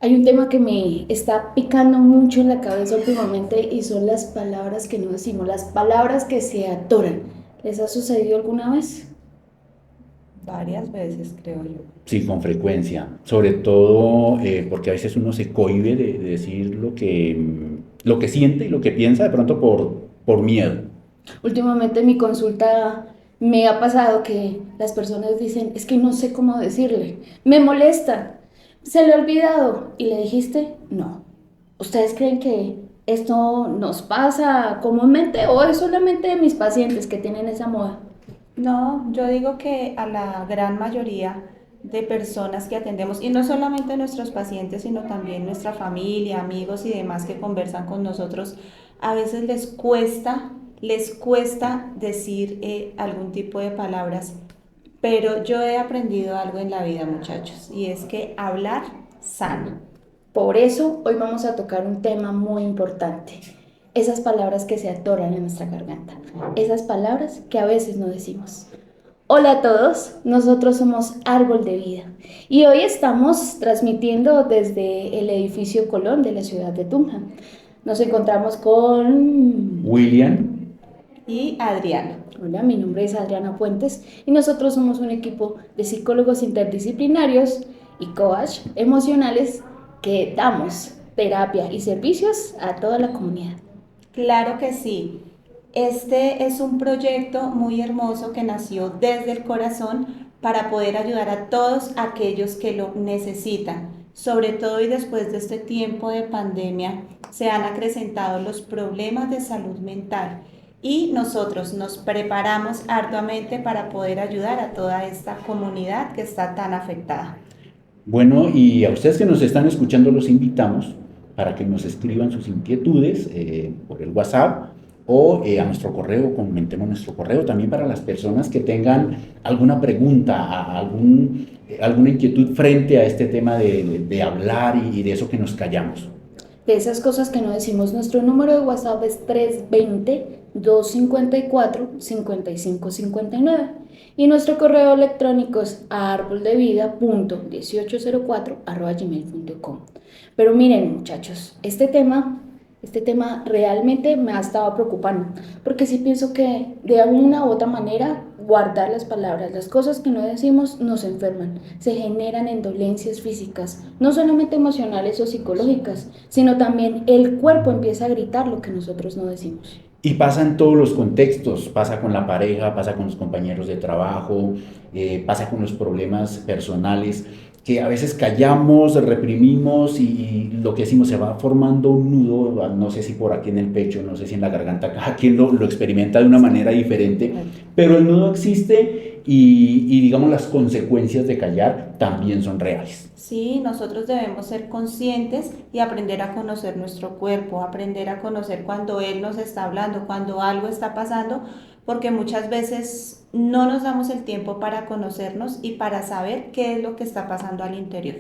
Hay un tema que me está picando mucho en la cabeza últimamente y son las palabras que no decimos, las palabras que se atoran. ¿Les ha sucedido alguna vez? Varias veces, creo yo. Sí, con frecuencia. Sobre todo porque a veces uno se cohíbe de decir lo que siente y lo que piensa de pronto por miedo. Últimamente en mi consulta me ha pasado que las personas dicen, es que no sé cómo decirle, me molesta, se le ha olvidado y le dijiste, no. ¿Ustedes creen que esto nos pasa comúnmente o es solamente de mis pacientes que tienen esa moda? No, yo digo que a la gran mayoría de personas que atendemos, y no solamente nuestros pacientes, sino también nuestra familia, amigos y demás que conversan con nosotros, a veces les cuesta decir algún tipo de palabras, pero yo he aprendido algo en la vida, muchachos, y es que hablar sana. Por eso hoy vamos a tocar un tema muy importante. Esas palabras que se atoran en nuestra garganta. Esas palabras que a veces no decimos. Hola a todos, nosotros somos Árbol de Vida y hoy estamos transmitiendo desde el edificio Colón de la ciudad de Tunja. Nos encontramos con... William, Y Adriana. Hola, mi nombre es Adriana Puentes y nosotros somos un equipo de psicólogos interdisciplinarios y coach emocionales que damos terapia y servicios a toda la comunidad. Claro que sí. Este es un proyecto muy hermoso que nació desde el corazón para poder ayudar a todos aquellos que lo necesitan. Sobre todo y después de este tiempo de pandemia, se han acrecentado los problemas de salud mental y nosotros nos preparamos arduamente para poder ayudar a toda esta comunidad que está tan afectada. bueno, y a ustedes que nos están escuchando los invitamos para que nos escriban sus inquietudes por el WhatsApp o a nuestro correo, comentemos nuestro correo también para las personas que tengan alguna pregunta, alguna inquietud frente a este tema de hablar y de eso que nos callamos. De esas cosas que no decimos, nuestro número de WhatsApp es 320-254-5559 y nuestro correo electrónico es arboldevida.1804@gmail.com. Pero miren, muchachos, este tema realmente me ha estado preocupando, porque sí pienso que de alguna u otra manera guardar las palabras, las cosas que no decimos nos enferman, se generan en dolencias físicas, no solamente emocionales o psicológicas, sino también el cuerpo empieza a gritar lo que nosotros no decimos. Y pasa en todos los contextos, pasa con la pareja, pasa con los compañeros de trabajo, pasa con los problemas personales, que a veces callamos, reprimimos y lo que decimos se va formando un nudo, no sé si por aquí en el pecho, no sé si en la garganta, cada quien lo experimenta de una manera diferente, pero el nudo existe y digamos las consecuencias de callar también son reales. Sí, nosotros debemos ser conscientes y aprender a conocer nuestro cuerpo, aprender a conocer cuando él nos está hablando, cuando algo está pasando, porque muchas veces no nos damos el tiempo para conocernos y para saber qué es lo que está pasando al interior.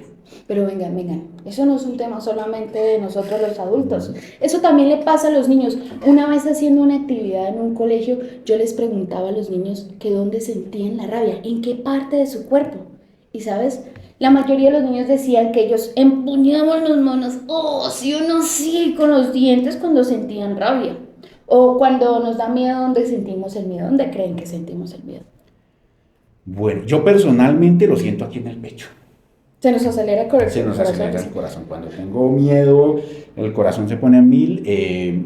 Pero vengan, eso no es un tema solamente de nosotros los adultos, eso también le pasa a los niños. Una vez haciendo una actividad en un colegio, yo les preguntaba a los niños que dónde sentían la rabia, en qué parte de su cuerpo. Y sabes, la mayoría de los niños decían que ellos empuñaban los manos, oh, sí o no, sí, con los dientes cuando sentían rabia. O cuando nos da miedo, ¿dónde sentimos el miedo? ¿Dónde creen que sentimos el miedo? Bueno, yo personalmente lo siento aquí en el pecho. Se nos acelera el Se nos corazón. acelera el corazón. Cuando tengo miedo, el corazón se pone a mil,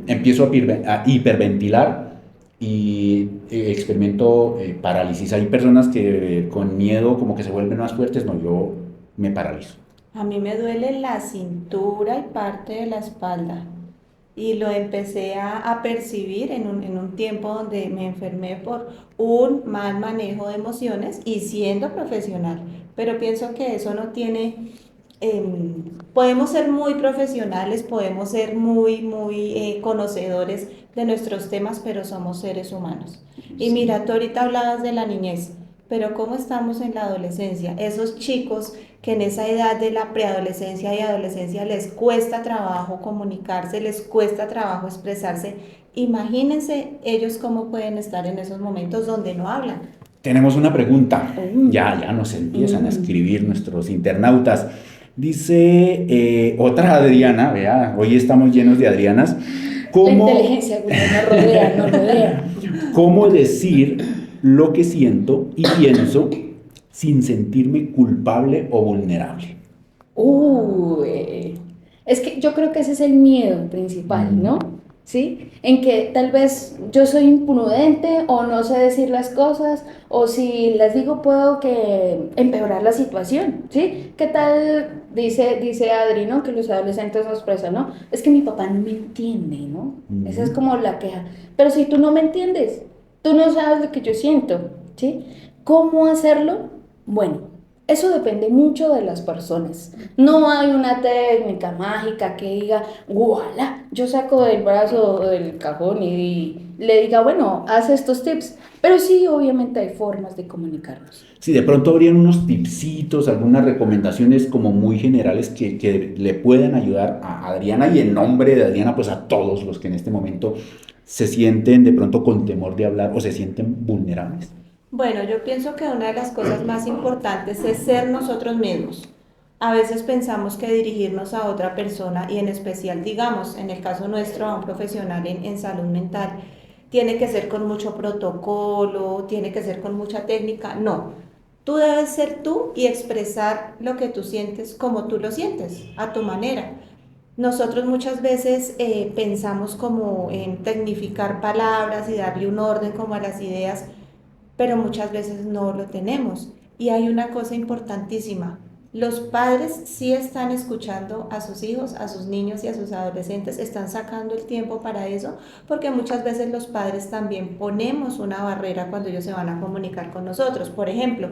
empiezo a hiperventilar y experimento parálisis. Hay personas que con miedo como que se vuelven más fuertes, no, yo me paralizo. A mí me duele la cintura y parte de la espalda. Y lo empecé a percibir en un tiempo donde me enfermé por un mal manejo de emociones y siendo profesional. Pero pienso que eso no tiene, podemos ser muy profesionales, podemos ser muy conocedores de nuestros temas, pero somos seres humanos. Y Sí. mira, tú ahorita hablabas de la niñez, pero ¿cómo estamos en la adolescencia? Esos chicos que en esa edad de la preadolescencia y adolescencia les cuesta trabajo comunicarse, les cuesta trabajo expresarse. Imagínense ellos cómo pueden estar en esos momentos donde no hablan. Tenemos una pregunta. Mm. Ya nos empiezan a escribir nuestros internautas. Dice otra Adriana, vea, hoy estamos llenos de Adrianas. La ¿Cómo, inteligencia Google nos rodea, nos rodea. cómo decir lo que siento y pienso sin sentirme culpable o vulnerable? Es que yo creo que ese es el miedo principal, ¿no? ¿Sí? En que tal vez yo soy imprudente o no sé decir las cosas, o si las digo puedo que empeorar la situación, ¿sí? ¿Qué tal? Dice Adri, ¿no? Que los adolescentes nos expresan, ¿no? Es que mi papá no me entiende, ¿no? Esa es como la queja. Pero si tú no me entiendes, tú no sabes lo que yo siento, ¿sí? ¿Cómo hacerlo? Bueno, eso depende mucho de las personas. No hay una técnica mágica que diga, ¡voilà! Yo saco del brazo del cajón y le diga, bueno, haz estos tips. Pero sí, obviamente hay formas de comunicarnos. Si de pronto habrían unos tipsitos, algunas recomendaciones como muy generales que le puedan ayudar a Adriana y en nombre de Adriana, pues a todos los que en este momento se sienten de pronto con temor de hablar o se sienten vulnerables. Bueno, yo pienso que una de las cosas más importantes es ser nosotros mismos. A veces pensamos que dirigirnos a otra persona y en especial, digamos, en el caso nuestro, a un profesional en salud mental, tiene que ser con mucho protocolo, tiene que ser con mucha técnica. No, tú debes ser tú y expresar lo que tú sientes como tú lo sientes, a tu manera. Nosotros muchas veces pensamos como en tecnificar palabras y darle un orden como a las ideas, pero muchas veces no lo tenemos. Y hay una cosa importantísima. Los padres sí están escuchando a sus hijos, a sus niños y a sus adolescentes, están sacando el tiempo para eso, porque muchas veces los padres también ponemos una barrera cuando ellos se van a comunicar con nosotros. Por ejemplo,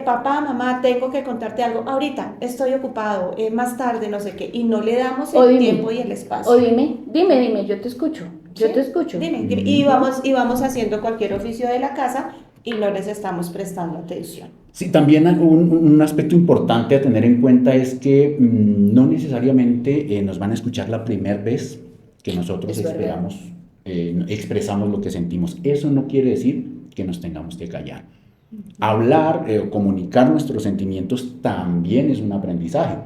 papá, mamá, tengo que contarte algo, ahorita estoy ocupado, más tarde, no sé qué, y no le damos O el dime, tiempo y el espacio. o dime, yo te escucho, ¿Sí? yo te escucho. Dime. Y vamos haciendo cualquier oficio de la casa y no les estamos prestando atención. Sí, también un aspecto importante a tener en cuenta es que no necesariamente nos van a escuchar la primera vez que nosotros Es verdad. expresamos lo que sentimos. Eso no quiere decir que nos tengamos que callar. Hablar o comunicar nuestros sentimientos también es un aprendizaje.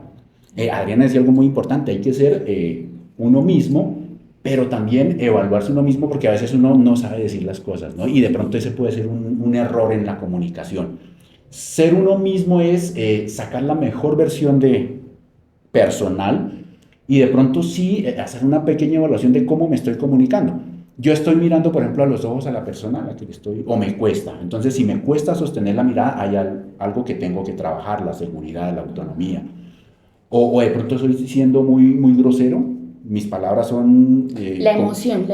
Adriana decía algo muy importante, hay que ser uno mismo, pero también evaluarse uno mismo porque a veces uno no sabe decir las cosas, ¿no? Y de pronto ese puede ser un error en la comunicación. Ser uno mismo es sacar la mejor versión de personal y de pronto sí hacer una pequeña evaluación de cómo me estoy comunicando. Yo estoy mirando, por ejemplo, a los ojos a la persona a la que le estoy, o me cuesta. Entonces, si me cuesta sostener la mirada, hay algo que tengo que trabajar, la seguridad, la autonomía. O de pronto estoy siendo muy grosero, mis palabras son... La emoción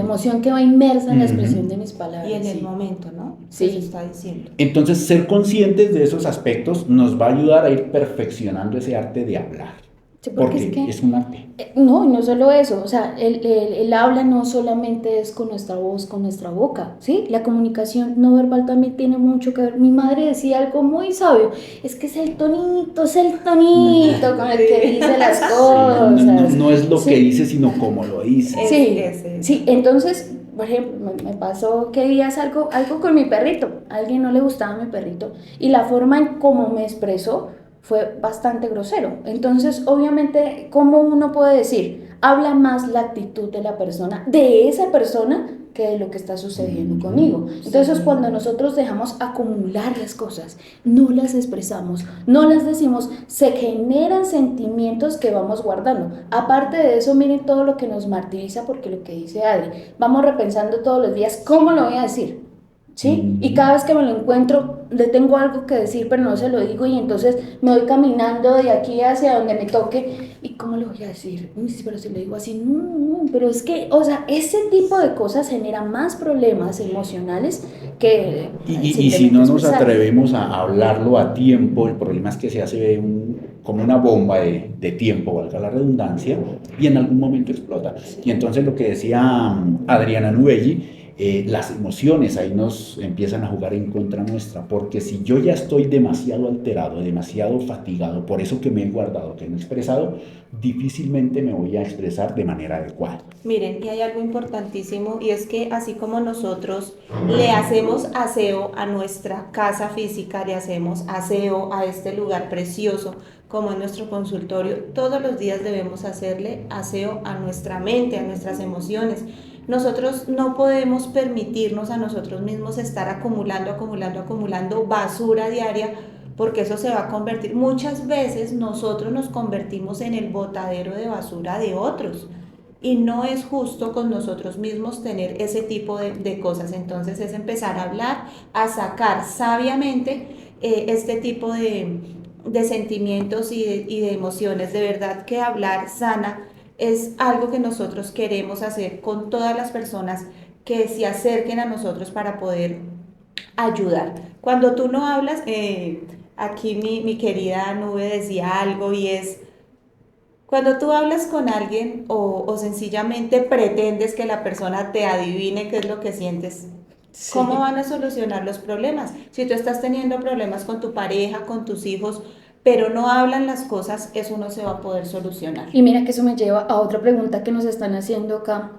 que va inmersa en la expresión de mis palabras. Y en el Sí. momento, ¿no? Sí. Se está diciendo. Entonces, ser conscientes de esos aspectos nos va a ayudar a ir perfeccionando ese arte de hablar. Sí, porque Porque es un arte. no, y no solo eso, o sea, el habla no solamente es con nuestra voz, con nuestra boca, ¿sí? La comunicación no verbal también tiene mucho que ver. Mi madre decía algo muy sabio, es que es el tonito con el que dice las cosas. No es lo Sí. que dice, sino cómo lo dice. Sí, entonces, por ejemplo, me pasó que días algo con mi perrito, a alguien no le gustaba mi perrito, y la forma en cómo me expresó fue bastante grosero. Entonces, obviamente, ¿cómo uno puede decir? Habla más la actitud de esa persona, que de lo que está sucediendo conmigo. Entonces, cuando nosotros dejamos acumular las cosas, no las expresamos, no las decimos, se generan sentimientos que vamos guardando. Aparte de eso, miren todo lo que nos martiriza, porque lo que dice Adri, vamos repensando todos los días, ¿cómo lo voy a decir? ¿Sí? Y cada vez que me lo encuentro, le tengo algo que decir, pero no se lo digo, y entonces me voy caminando de aquí hacia donde me toque, ¿y cómo lo voy a decir? Uy, sí, pero si lo digo así, no, pero es que, o sea, ese tipo de cosas genera más problemas emocionales que Y si no nos expresar. atrevemos a hablarlo a tiempo, el problema es que se hace como una bomba de tiempo, valga la redundancia, y en algún momento explota. Y entonces lo que decía Adriana Nubelli, las emociones ahí nos empiezan a jugar en contra nuestra, porque si yo ya estoy demasiado alterado, demasiado fatigado, por eso que me he guardado, que no he expresado, difícilmente me voy a expresar de manera adecuada. Miren, y hay algo importantísimo, y es que así como nosotros le hacemos aseo a nuestra casa física, le hacemos aseo a este lugar precioso como en nuestro consultorio, todos los días debemos hacerle aseo a nuestra mente, a nuestras emociones. Nosotros no podemos permitirnos a nosotros mismos estar acumulando basura diaria, porque eso se va a convertir, muchas veces nosotros nos convertimos en el botadero de basura de otros y no es justo con nosotros mismos tener ese tipo de cosas. Entonces es empezar a hablar, a sacar sabiamente este tipo de sentimientos y de emociones. De verdad que hablar sana es algo que nosotros queremos hacer con todas las personas que se acerquen a nosotros para poder ayudar. Cuando tú no hablas, aquí mi querida Nube decía algo y es, cuando tú hablas con alguien o sencillamente pretendes que la persona te adivine qué es lo que sientes, ¿cómo Sí. van a solucionar los problemas? Si tú estás teniendo problemas con tu pareja, con tus hijos, pero no hablan las cosas, eso no se va a poder solucionar. Y mira que eso me lleva a otra pregunta que nos están haciendo acá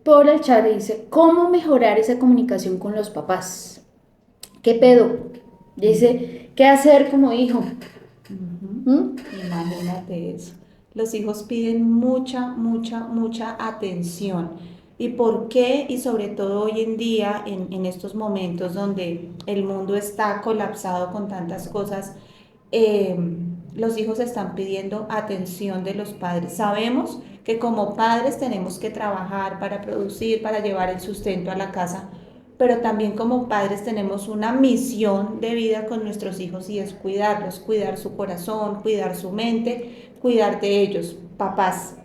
por el chat. Dice, ¿cómo mejorar esa comunicación con los papás? ¿Qué pedo? Dice, ¿qué hacer como hijo? ¿Mm? Imagínate eso. Los hijos piden mucha atención. ¿Y por qué? Y sobre todo hoy en día, en estos momentos donde el mundo está colapsado con tantas cosas, eh, los hijos están pidiendo atención de los padres. Sabemos que como padres tenemos que trabajar para producir, para llevar el sustento a la casa, pero también como padres tenemos una misión de vida con nuestros hijos y es cuidarlos, cuidar su corazón, cuidar su mente, cuidar de ellos. Papás,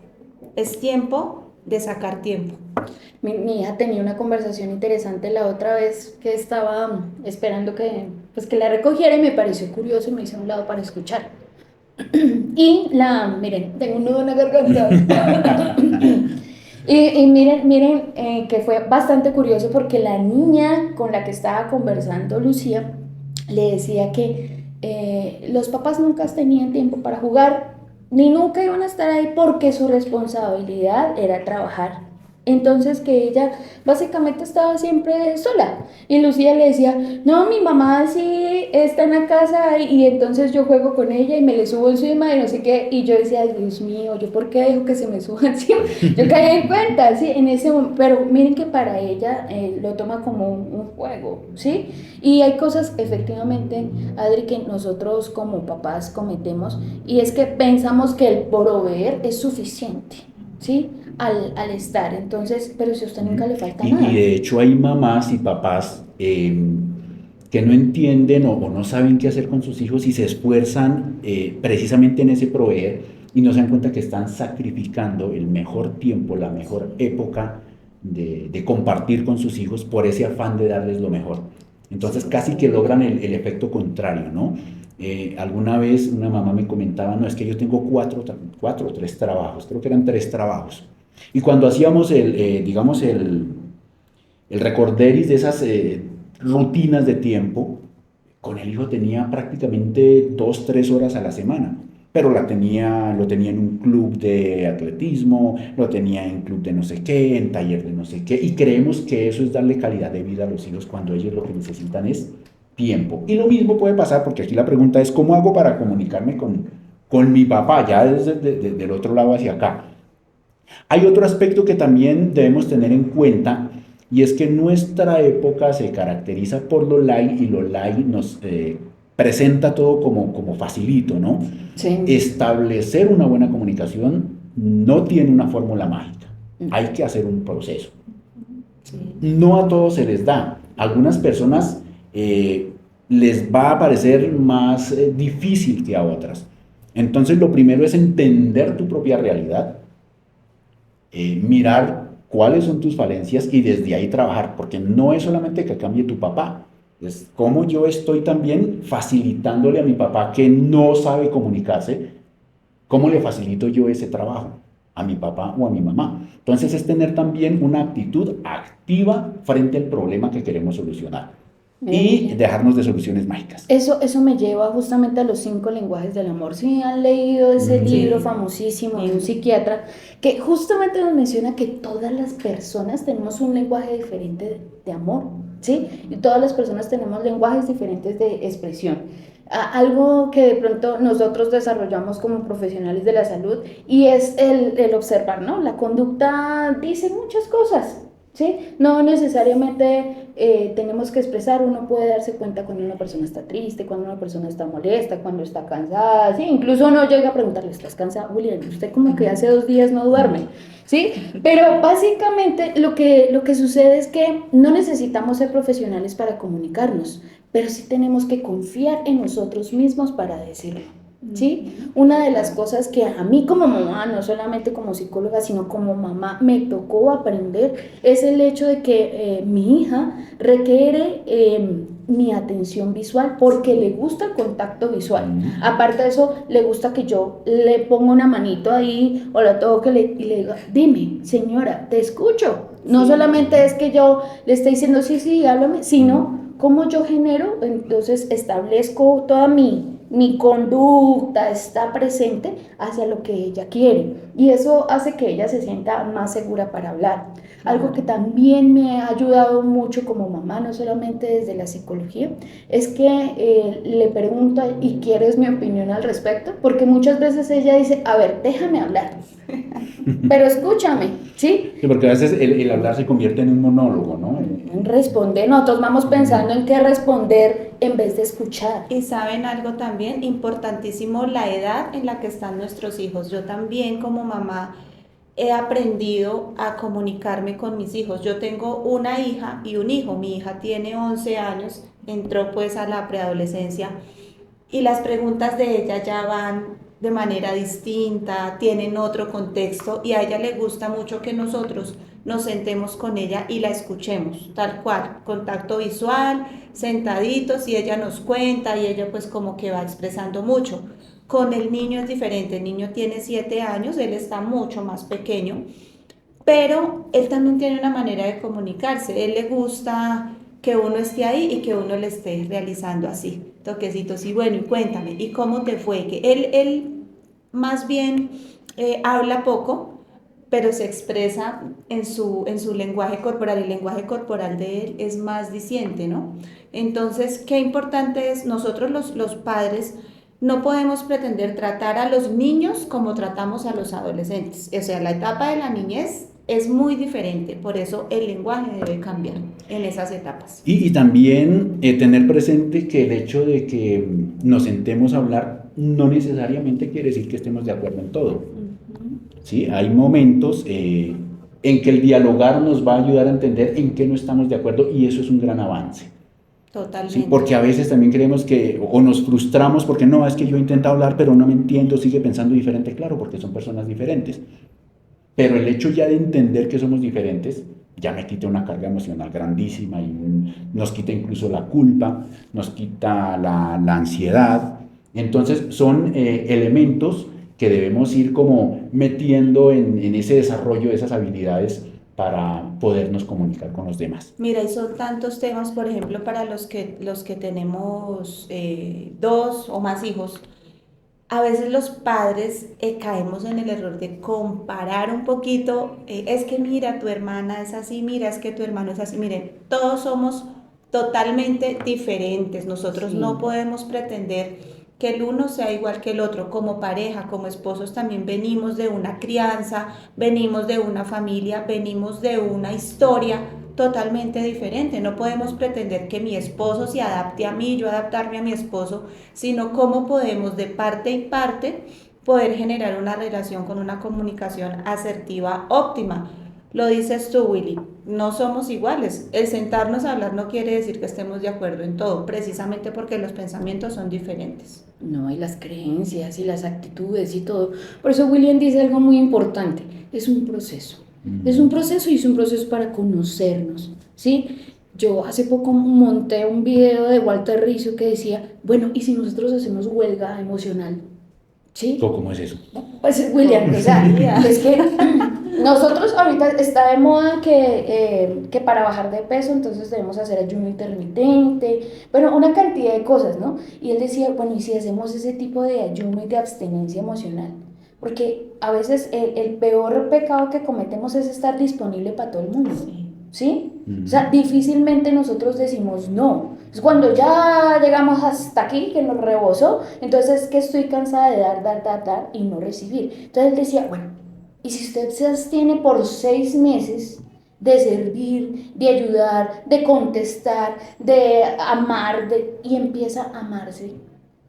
es tiempo de sacar tiempo. Mi hija tenía una conversación interesante la otra vez que estaba esperando pues, que la recogiera y me pareció curioso y me hice a un lado para escuchar. Miren, tengo un nudo en la garganta. Y miren que fue bastante curioso porque la niña con la que estaba conversando, Lucía, le decía que los papás nunca tenían tiempo para jugar, ni nunca iban a estar ahí porque su responsabilidad era trabajar. Entonces que ella básicamente estaba siempre sola. Y Lucía le decía, no, mi mamá sí está en la casa y entonces yo juego con ella y me le subo encima y no sé qué. Y yo decía, Dios mío, ¿yo por qué dejo que se me suba encima? Yo caí en cuenta, sí, en ese momento. Pero miren que para ella lo toma como un juego, ¿sí? Y hay cosas efectivamente, Adri, que nosotros como papás cometemos y es que pensamos que el proveer es suficiente, ¿sí? Al estar, entonces, pero si a usted nunca le falta nada. Y de hecho hay mamás y papás que no entienden o no saben qué hacer con sus hijos y se esfuerzan precisamente en ese proveer y no se dan cuenta que están sacrificando el mejor tiempo, la mejor época de compartir con sus hijos por ese afán de darles lo mejor. Entonces casi que logran el efecto contrario, ¿no? Alguna vez una mamá me comentaba, no, es que yo tengo cuatro o tres trabajos, creo que eran tres trabajos. Y cuando hacíamos digamos, el recorderis de esas rutinas de tiempo, con el hijo tenía prácticamente 2, 3 horas a la semana, pero lo tenía en un club de atletismo, lo tenía en club de no sé qué, en taller de no sé qué, y creemos que eso es darle calidad de vida a los hijos cuando ellos lo que necesitan es tiempo. Y lo mismo puede pasar, porque aquí la pregunta es, ¿cómo hago para comunicarme con mi papá, ya desde del otro lado hacia acá? Hay otro aspecto que también debemos tener en cuenta y es que nuestra época se caracteriza por lo light y lo light nos presenta todo como facilito, ¿no? Sí. Establecer una buena comunicación no tiene una fórmula mágica, hay que hacer un proceso. Sí. No a todos se les da, a algunas personas les va a parecer más difícil que a otras. Entonces lo primero es entender tu propia realidad, mirar cuáles son tus falencias y desde ahí trabajar, porque no es solamente que cambie tu papá, es cómo yo estoy también facilitándole a mi papá que no sabe comunicarse, cómo le facilito yo ese trabajo a mi papá o a mi mamá. Entonces es tener también una actitud activa frente al problema que queremos solucionar y dejarnos de soluciones mágicas. Eso me lleva justamente a los 5 lenguajes del amor. Si han leído ese libro famosísimo de un psiquiatra que justamente nos menciona que todas las personas tenemos un lenguaje diferente de amor, ¿sí? Y todas las personas tenemos lenguajes diferentes de expresión. algo que de pronto nosotros desarrollamos como profesionales de la salud y es el observar, ¿no? La conducta dice muchas cosas, ¿sí? No necesariamente tenemos que expresar, uno puede darse cuenta cuando una persona está triste, cuando una persona está molesta, cuando está cansada, ¿sí? Incluso uno llega a preguntarle, ¿estás cansada, William? Usted como que hace 2 días no duerme, ¿sí? Pero básicamente lo que sucede es que no necesitamos ser profesionales para comunicarnos, pero sí tenemos que confiar en nosotros mismos para decirlo, ¿sí? Una de las cosas que a mí como mamá, no solamente como psicóloga, sino como mamá, me tocó aprender es el hecho de que mi hija requiere mi atención visual porque le gusta el contacto visual. Aparte de eso, le gusta que yo le ponga una manito ahí o la toque y le diga, dime, señora, te escucho. No solamente es que yo le esté diciendo, sí, sí, háblame, sino cómo yo genero, entonces establezco toda mi conducta, está presente hacia lo que ella quiere. Y eso hace que ella se sienta más segura para hablar. Algo que también me ha ayudado mucho como mamá, no solamente desde la psicología, es que le pregunto, ¿y quieres mi opinión al respecto? Porque muchas veces ella dice, a ver, déjame hablar, pero escúchame, ¿sí? Sí, porque a veces el hablar se convierte en un monólogo, ¿no? En responder, nosotros vamos pensando en qué responder en vez de escuchar. Y saben algo también importantísimo, la edad en la que están nuestros hijos. Yo también como mamá he aprendido a comunicarme con mis hijos. Yo tengo una hija y un hijo. Mi hija tiene 11 años, entró pues a la preadolescencia y las preguntas de ella ya van de manera distinta, tienen otro contexto y a ella le gusta mucho que nosotros nos sentemos con ella y la escuchemos, tal cual, contacto visual, sentaditos y ella nos cuenta y ella pues como que va expresando mucho. Con el niño es diferente, el niño tiene 7 años, él está mucho más pequeño, pero él también tiene una manera de comunicarse, él le gusta que uno esté ahí y que uno le esté realizando así, toquecitos, y bueno, y cuéntame, ¿y cómo te fue? Que él más bien habla poco, pero se expresa en su lenguaje corporal, el lenguaje corporal de él es más diciente, ¿no? Entonces, qué importante es, nosotros los padres no podemos pretender tratar a los niños como tratamos a los adolescentes, o sea, la etapa de la niñez es muy diferente, por eso el lenguaje debe cambiar en esas etapas. Y también tener presente que el hecho de que nos sentemos a hablar no necesariamente quiere decir que estemos de acuerdo en todo. ¿Sí? Hay momentos en que el dialogar nos va a ayudar a entender en qué no estamos de acuerdo y eso es un gran avance. Totalmente. ¿Sí? Porque a veces también creemos que, o nos frustramos porque no, es que yo intento hablar pero no me entiendo, sigue pensando diferente, claro, porque son personas diferentes. Pero el hecho ya de entender que somos diferentes ya me quita una carga emocional grandísima y nos quita incluso la culpa, nos quita la ansiedad. Entonces son elementos que debemos ir como metiendo en ese desarrollo de esas habilidades para podernos comunicar con los demás. Mira, y son tantos temas, por ejemplo, para los que tenemos 2 o más hijos. A veces los padres caemos en el error de comparar un poquito, es que mira, tu hermana es así, mira, es que tu hermano es así. Miren, todos somos totalmente diferentes. Nosotros Sí. no podemos pretender que el uno sea igual que el otro. Como pareja, como esposos, también venimos de una crianza, venimos de una familia, venimos de una historia totalmente diferente. No podemos pretender que mi esposo se adapte a mí, yo adaptarme a mi esposo, sino cómo podemos de parte y parte poder generar una relación con una comunicación asertiva óptima. Lo dices tú, Willy, no somos iguales. El sentarnos a hablar no quiere decir que estemos de acuerdo en todo, precisamente porque los pensamientos son diferentes. No, y las creencias y las actitudes y todo. Por eso William dice algo muy importante, es un proceso. Es un proceso y es un proceso para conocernos, ¿sí? Yo hace poco monté un video de Walter Rizzo que decía, bueno, ¿y si nosotros hacemos huelga emocional? ¿Sí? ¿Cómo es eso? Pues William, o sea, es que nosotros ahorita está de moda que para bajar de peso entonces debemos hacer ayuno intermitente, bueno, una cantidad de cosas, ¿no? Y él decía, bueno, ¿y si hacemos ese tipo de ayuno y de abstenencia emocional? Porque a veces el peor pecado que cometemos es estar disponible para todo el mundo. Sí. ¿sí? O sea, difícilmente nosotros decimos no. Es cuando ya llegamos hasta aquí, que nos rebosó, entonces es que estoy cansada de dar y no recibir. Entonces él decía, bueno, y si usted se abstiene por 6 meses de servir, de ayudar, de contestar, de amar, y empieza a amarse,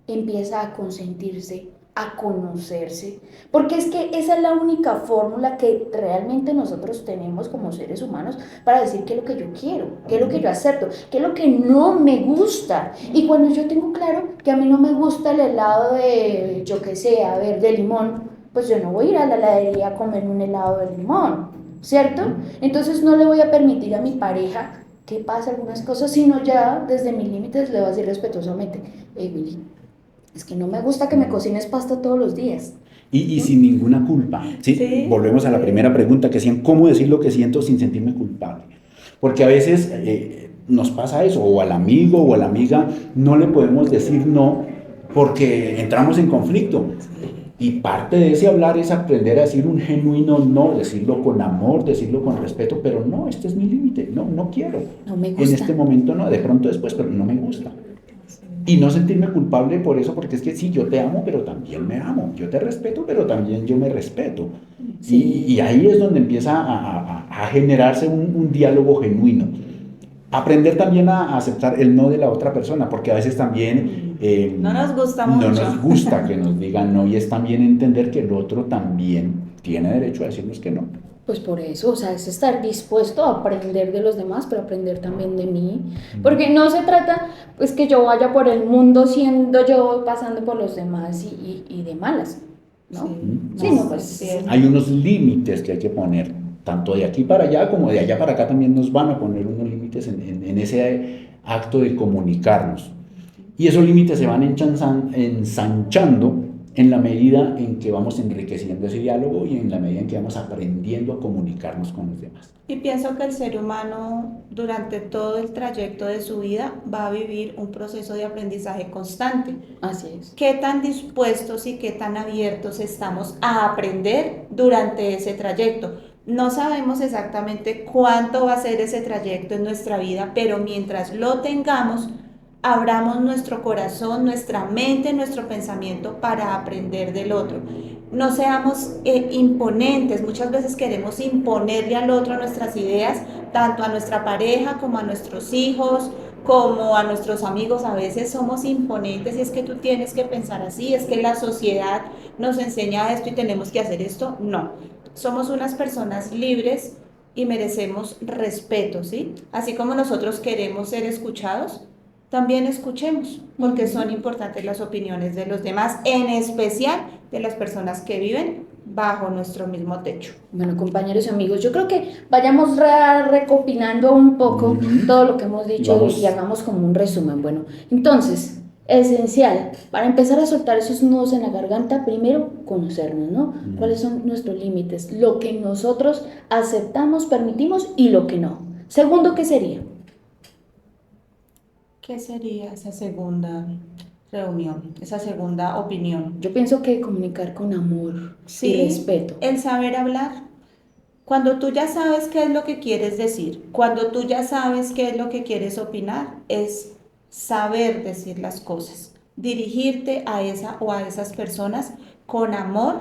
empieza a consentirse, a conocerse, porque es que esa es la única fórmula que realmente nosotros tenemos como seres humanos para decir qué es lo que yo quiero, qué es lo que yo acepto, qué es lo que no me gusta. Y cuando yo tengo claro que a mí no me gusta el helado de, yo qué sé, a ver, de limón, pues yo no voy a ir a la heladería a comer un helado de limón, ¿cierto? Entonces no le voy a permitir a mi pareja que pase algunas cosas, sino ya desde mis límites le voy a decir respetuosamente, hey Willy, es que no me gusta que me cocines pasta todos los días. Y sin ninguna culpa, ¿sí? Sí, Volvemos a la sí. primera pregunta que hacían, ¿cómo decir lo que siento sin sentirme culpable? Porque a veces nos pasa eso, o al amigo o a la amiga no le podemos decir no porque entramos en conflicto. Y parte de ese hablar es aprender a decir un genuino no, decirlo con amor, decirlo con respeto, pero no, este es mi límite, no, no quiero. No me En gusta. este momento no, de pronto después, pero no me gusta. Y no sentirme culpable por eso, porque es que sí, yo te amo, pero también me amo. Yo te respeto, pero también yo me respeto. Sí. Y ahí es donde empieza a generarse un diálogo genuino. Aprender también a aceptar el no de la otra persona, porque a veces también No nos gusta no mucho. nos gusta que nos digan no, y es también entender que el otro también tiene derecho a decirnos que no. Pues por eso, o sea, es estar dispuesto a aprender de los demás, pero aprender también de mí. Porque no se trata, pues, que yo vaya por el mundo siendo yo, pasando por los demás y de malas, ¿no? Sí, no, pues cierto. Hay unos límites que hay que poner, tanto de aquí para allá como de allá para acá también nos van a poner unos límites en ese acto de comunicarnos. Y esos límites se van ensanchando en la medida en que vamos enriqueciendo ese diálogo y en la medida en que vamos aprendiendo a comunicarnos con los demás. Y pienso que el ser humano durante todo el trayecto de su vida va a vivir un proceso de aprendizaje constante. así es. ¿Qué tan dispuestos y qué tan abiertos estamos a aprender durante ese trayecto? No sabemos exactamente cuánto va a ser ese trayecto en nuestra vida, pero mientras lo tengamos, abramos nuestro corazón, nuestra mente, nuestro pensamiento para aprender del otro. No seamos imponentes, muchas veces queremos imponerle al otro nuestras ideas, tanto a nuestra pareja como a nuestros hijos, como a nuestros amigos. A veces somos imponentes y es que tú tienes que pensar así, es que la sociedad nos enseña esto y tenemos que hacer esto. No, somos unas personas libres y merecemos respeto, ¿sí? Así como nosotros queremos ser escuchados, también escuchemos, porque son importantes las opiniones de los demás, en especial de las personas que viven bajo nuestro mismo techo. Bueno, compañeros y amigos, yo creo que vayamos recopilando un poco todo lo que hemos dicho y hagamos como un resumen. Bueno, entonces, esencial, para empezar a soltar esos nudos en la garganta, primero conocernos, ¿no? ¿Cuáles son nuestros límites? Lo que nosotros aceptamos, permitimos y lo que no. Segundo, ¿qué sería? ¿Qué sería esa segunda reunión, esa segunda opinión? Yo pienso que comunicar con amor y respeto. El saber hablar. Cuando tú ya sabes qué es lo que quieres decir, cuando tú ya sabes qué es lo que quieres opinar, es saber decir las cosas, dirigirte a esa o a esas personas con amor,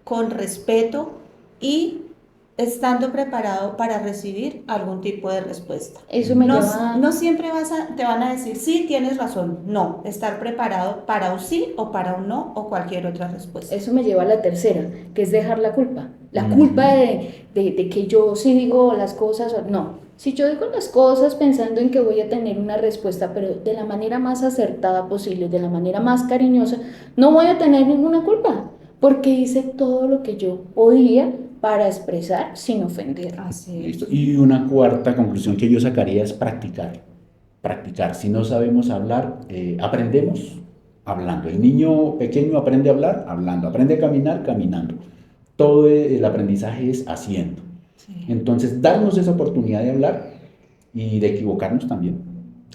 con respeto y estando preparado para recibir algún tipo de respuesta. Eso me No, lleva... no siempre te van a decir, sí, tienes razón. No, estar preparado para un sí o para un no o cualquier otra respuesta. Eso me lleva a la tercera, que es dejar la culpa. La culpa de que yo sí digo las cosas o no. Si yo digo las cosas pensando en que voy a tener una respuesta, pero de la manera más acertada posible, de la manera más cariñosa, no voy a tener ninguna culpa, porque hice todo lo que yo podía para expresar sin ofender. Así es. Listo. Y una cuarta conclusión que yo sacaría es practicar. Practicar. Si no sabemos hablar, aprendemos hablando. El niño pequeño aprende a hablar hablando, aprende a caminar caminando. Todo el aprendizaje es haciendo. Sí. Entonces, darnos esa oportunidad de hablar y de equivocarnos también.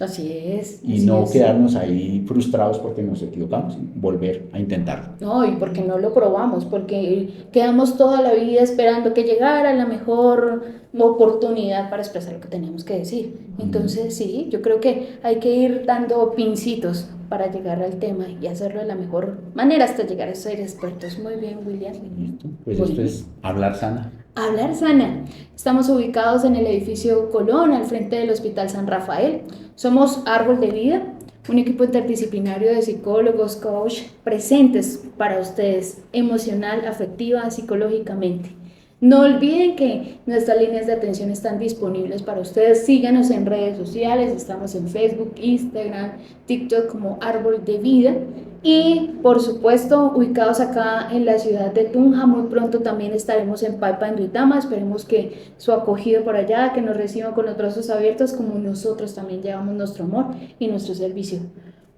Así es. Y así no es. quedarnos ahí frustrados porque nos equivocamos, y volver a intentarlo. No, y porque no lo probamos, porque quedamos toda la vida esperando que llegara la mejor oportunidad para expresar lo que teníamos que decir. Entonces, sí, yo creo que hay que ir dando pincitos para llegar al tema y hacerlo de la mejor manera hasta llegar a ser expertos. Muy bien, William. ¿Listo? Pues Muy esto bien. es hablar sana. Hablar Sana. Estamos ubicados en el edificio Colón, al frente del Hospital San Rafael. Somos Árbol de Vida, un equipo interdisciplinario de psicólogos, coach, presentes para ustedes, emocional, afectiva, psicológicamente. No olviden que nuestras líneas de atención están disponibles para ustedes. Síganos en redes sociales, estamos en Facebook, Instagram, TikTok como Árbol de Vida. Y por supuesto, ubicados acá en la ciudad de Tunja, muy pronto también estaremos en Paipa, en Duitama. Esperemos que su acogida por allá, que nos reciban con los brazos abiertos, como nosotros también llevamos nuestro amor y nuestro servicio.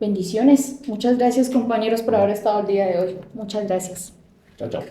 Bendiciones. Muchas gracias, compañeros, por haber estado el día de hoy. Muchas gracias. Chao, chao.